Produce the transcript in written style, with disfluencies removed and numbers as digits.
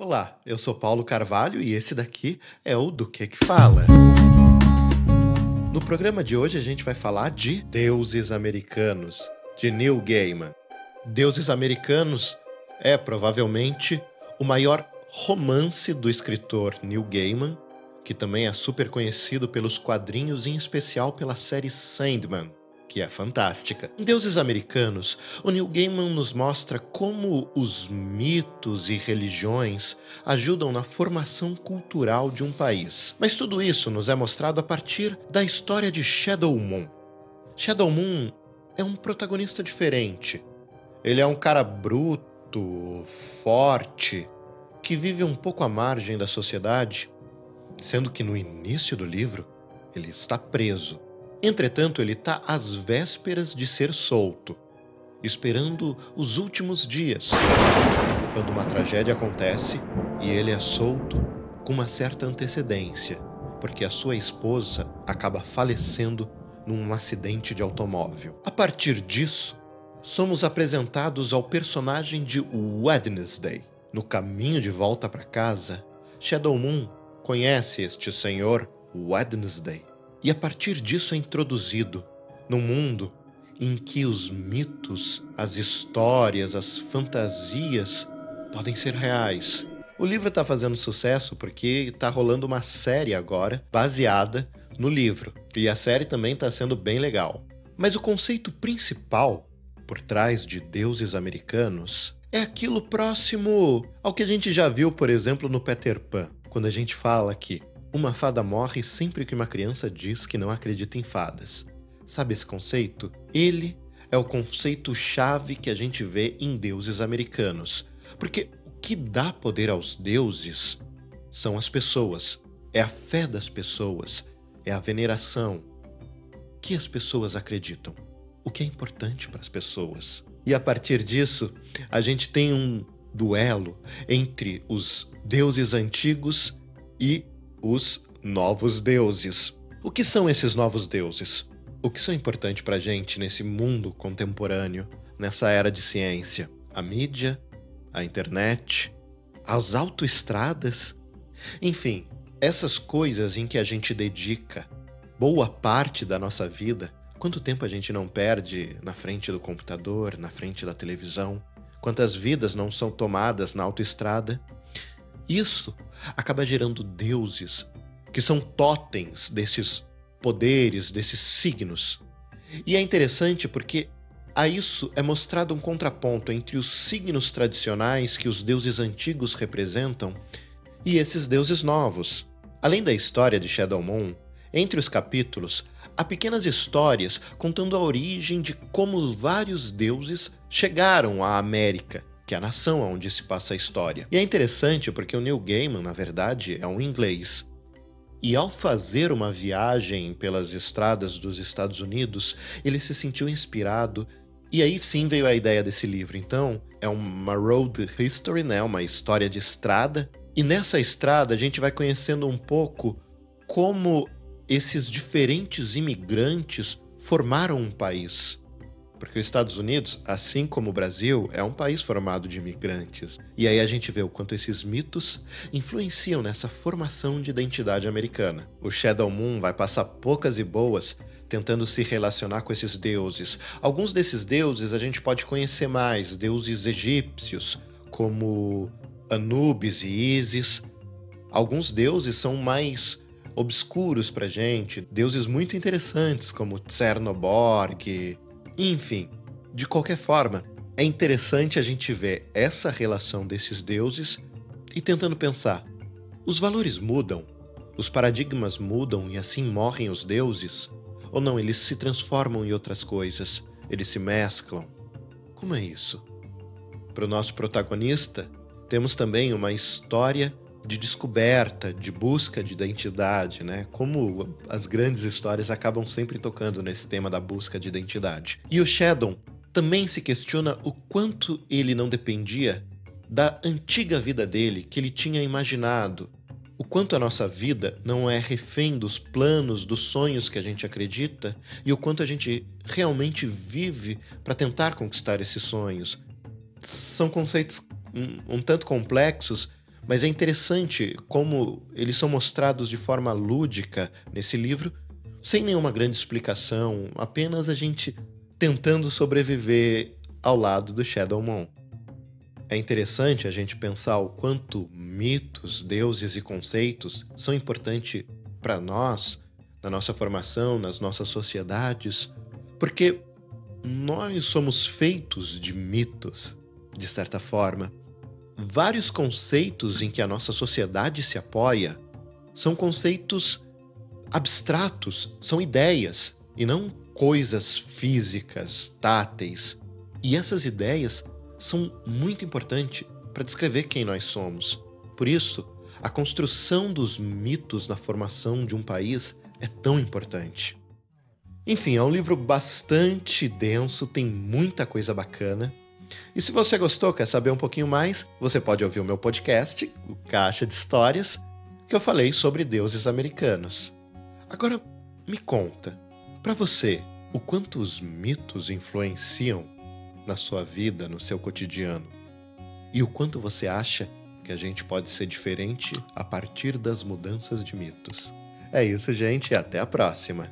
Olá, eu sou Paulo Carvalho e esse daqui é o Do Que Fala. No programa de hoje a gente vai falar de Deuses Americanos, de Neil Gaiman. Deuses Americanos é provavelmente o maior romance do escritor Neil Gaiman, que também é super conhecido pelos quadrinhos e em especial pela série Sandman, que é fantástica. Em Deuses Americanos, o Neil Gaiman nos mostra como os mitos e religiões ajudam na formação cultural de um país. Mas tudo isso nos é mostrado a partir da história de Shadow Moon. Shadow Moon é um protagonista diferente. Ele é um cara bruto, forte, que vive um pouco à margem da sociedade, sendo que no início do livro ele está preso. Entretanto, ele está às vésperas de ser solto, esperando os últimos dias, quando uma tragédia acontece e ele é solto com uma certa antecedência, porque a sua esposa acaba falecendo num acidente de automóvel. A partir disso, somos apresentados ao personagem de Wednesday. No caminho de volta para casa, Shadow Moon conhece este senhor Wednesday. E a partir disso é introduzido num mundo em que os mitos, as histórias, as fantasias podem ser reais. O livro está fazendo sucesso porque está rolando uma série agora baseada no livro. E a série também está sendo bem legal. Mas o conceito principal por trás de Deuses Americanos é aquilo próximo ao que a gente já viu, por exemplo, no Peter Pan, quando a gente fala que uma fada morre sempre que uma criança diz que não acredita em fadas. Sabe esse conceito? Ele é o conceito-chave que a gente vê em Deuses Americanos. Porque o que dá poder aos deuses são as pessoas. É a fé das pessoas. É a veneração. O que as pessoas acreditam? O que é importante para as pessoas? E a partir disso, a gente tem um duelo entre os deuses antigos e os novos deuses. O que são esses novos deuses? O que são importantes pra gente nesse mundo contemporâneo, nessa era de ciência? A mídia, a internet, as autoestradas? Enfim, essas coisas em que a gente dedica boa parte da nossa vida. Quanto tempo a gente não perde na frente do computador, na frente da televisão? Quantas vidas não são tomadas na autoestrada? Isso acaba gerando deuses, que são totens desses poderes, desses signos. E é interessante porque a isso é mostrado um contraponto entre os signos tradicionais que os deuses antigos representam e esses deuses novos. Além da história de Shadow Moon, entre os capítulos, há pequenas histórias contando a origem de como vários deuses chegaram à América, que é a nação onde se passa a história. E é interessante porque o Neil Gaiman, na verdade, é um inglês. E ao fazer uma viagem pelas estradas dos Estados Unidos, ele se sentiu inspirado, e aí sim veio a ideia desse livro. Então, é uma road history, né? Uma história de estrada. E nessa estrada a gente vai conhecendo um pouco como esses diferentes imigrantes formaram um país. Porque os Estados Unidos, assim como o Brasil, é um país formado de imigrantes. E aí a gente vê o quanto esses mitos influenciam nessa formação de identidade americana. O Shadow Moon vai passar poucas e boas tentando se relacionar com esses deuses. Alguns desses deuses a gente pode conhecer mais, deuses egípcios, como Anubis e Ísis. Alguns deuses são mais obscuros pra gente, deuses muito interessantes, como Cernobog. Enfim, de qualquer forma, é interessante a gente ver essa relação desses deuses e tentando pensar, os valores mudam, os paradigmas mudam e assim morrem os deuses? Ou não, eles se transformam em outras coisas, eles se mesclam? Como é isso? Para o nosso protagonista, temos também uma história de descoberta, de busca de identidade, né? Como as grandes histórias acabam sempre tocando nesse tema da busca de identidade. E o Shadow também se questiona o quanto ele não dependia da antiga vida dele, que ele tinha imaginado. O quanto a nossa vida não é refém dos planos, dos sonhos que a gente acredita e o quanto a gente realmente vive para tentar conquistar esses sonhos. São conceitos um tanto complexos, Mas é interessante como eles são mostrados de forma lúdica nesse livro, sem nenhuma grande explicação, apenas a gente tentando sobreviver ao lado do Shadowmoon. É interessante a gente pensar o quanto mitos, deuses e conceitos são importantes para nós, na nossa formação, nas nossas sociedades, porque nós somos feitos de mitos, de certa forma. Vários conceitos em que a nossa sociedade se apoia são conceitos abstratos, são ideias e não coisas físicas, táteis. E essas ideias são muito importantes para descrever quem nós somos. Por isso, a construção dos mitos na formação de um país é tão importante. Enfim, é um livro bastante denso, tem muita coisa bacana. E se você gostou, quer saber um pouquinho mais, você pode ouvir o meu podcast, o Caixa de Histórias, que eu falei sobre deuses americanos. Agora, me conta, para você, o quanto os mitos influenciam na sua vida, no seu cotidiano? E o quanto você acha que a gente pode ser diferente a partir das mudanças de mitos? É isso, gente, e até a próxima!